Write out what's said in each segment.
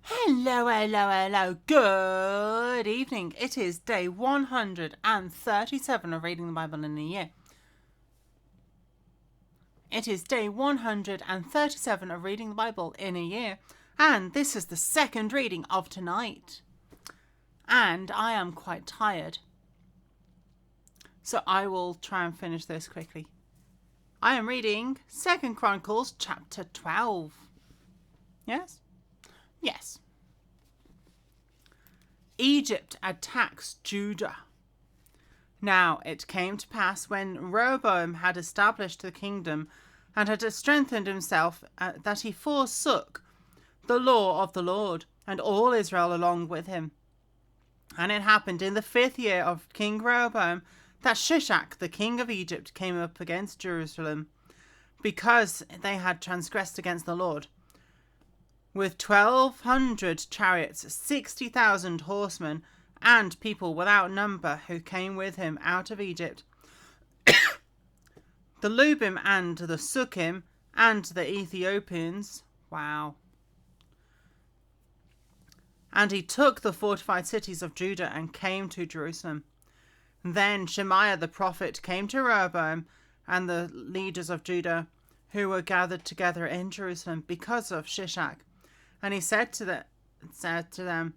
Hello, hello, hello. Good evening. It is day 137 of reading the Bible in a year. It is day 137 of reading the Bible in a year. And this is the second reading of tonight. And I am quite tired. So I will try and finish this quickly. I am reading 2 Chronicles chapter 12. Yes? Yes. Egypt attacks Judah. Now it came to pass when Rehoboam had established the kingdom and had strengthened himself that he forsook the law of the Lord and all Israel along with him. And it happened in the 5th year of King Rehoboam that Shishak, the king of Egypt, came up against Jerusalem because they had transgressed against the Lord. With 1,200 chariots, 60,000 horsemen, and people without number who came with him out of Egypt, the Lubim and the Sukkim and the Ethiopians. Wow. And he took the fortified cities of Judah and came to Jerusalem. Then Shemaiah the prophet came to Rehoboam and the leaders of Judah who were gathered together in Jerusalem because of Shishak. And he said to them,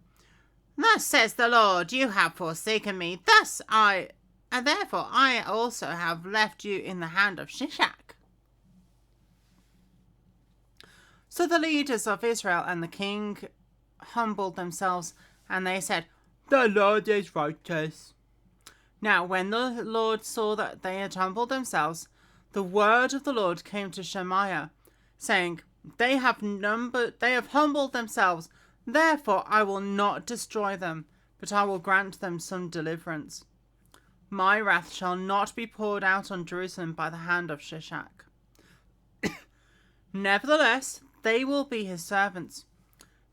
Thus says the Lord, you have forsaken me, and therefore I also have left you in the hand of Shishak. So the leaders of Israel and the king humbled themselves, and they said, The Lord is righteous. Now when the Lord saw that they had humbled themselves, the word of the Lord came to Shemaiah, saying, They have humbled themselves, therefore I will not destroy them, but I will grant them some deliverance. My wrath shall not be poured out on Jerusalem by the hand of Shishak. Nevertheless, they will be his servants,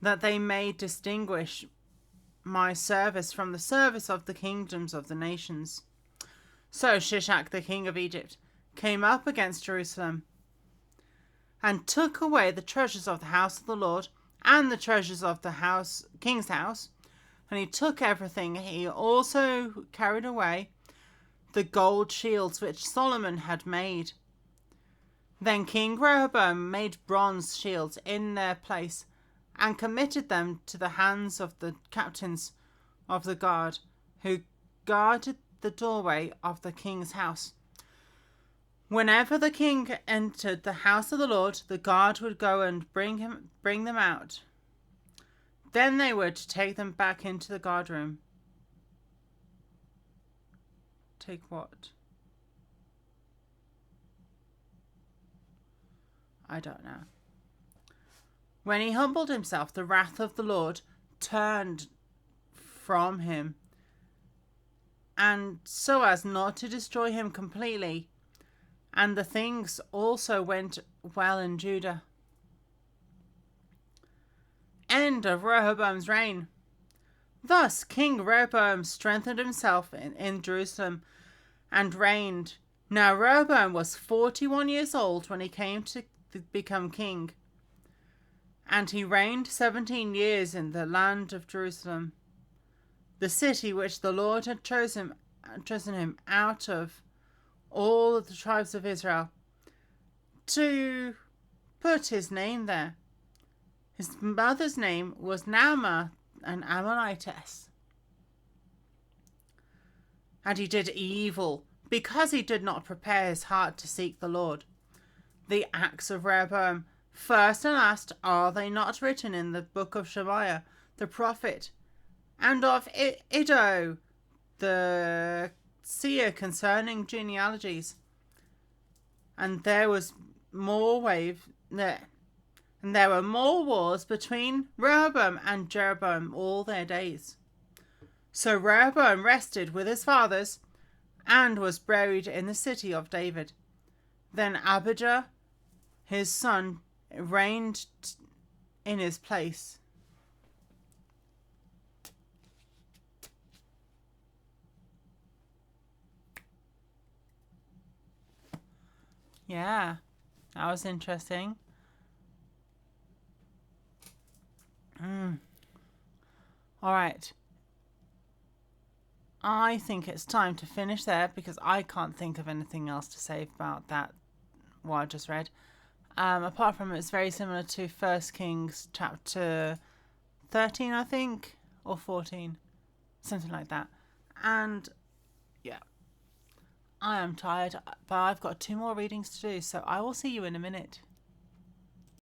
that they may distinguish my service from the service of the kingdoms of the nations. So Shishak, the king of Egypt, came up against Jerusalem and took away the treasures of the house of the Lord and the treasures of the king's house, and he took everything. He also carried away the gold shields which Solomon had made. Then King Rehoboam made bronze shields in their place and committed them to the hands of the captains of the guard, who guarded the doorway of the king's house. Whenever the king entered the house of the Lord, the guard would go and bring them out. Then they were to take them back into the guard room. Take what? I don't know. When he humbled himself, the wrath of the Lord turned from him, and so as not to destroy him completely, and the things also went well in Judah. End of Rehoboam's reign. Thus King Rehoboam strengthened himself in Jerusalem and reigned. Now Rehoboam was 41 years old when he came to become king, and he reigned 17 years in the land of Jerusalem, the city which the Lord had chosen him out of all the tribes of Israel, to put his name there. His mother's name was Naamah, an Ammonitess. And he did evil, because he did not prepare his heart to seek the Lord. The acts of Rehoboam, first and last, are they not written in the book of Shemaiah the prophet, and of Iddo the seer concerning genealogies? And there were more wars between Rehoboam and Jeroboam all their days. So Rehoboam rested with his fathers and was buried in the city of David. Then Abijah, his son, reigned in his place. Yeah, that was interesting. All right. I think it's time to finish there because I can't think of anything else to say about that, what I just read. Apart from it's very similar to First Kings chapter 13, I think, or 14, something like that. And yeah, I am tired, but I've got 2 more readings to do, so I will see you in a minute.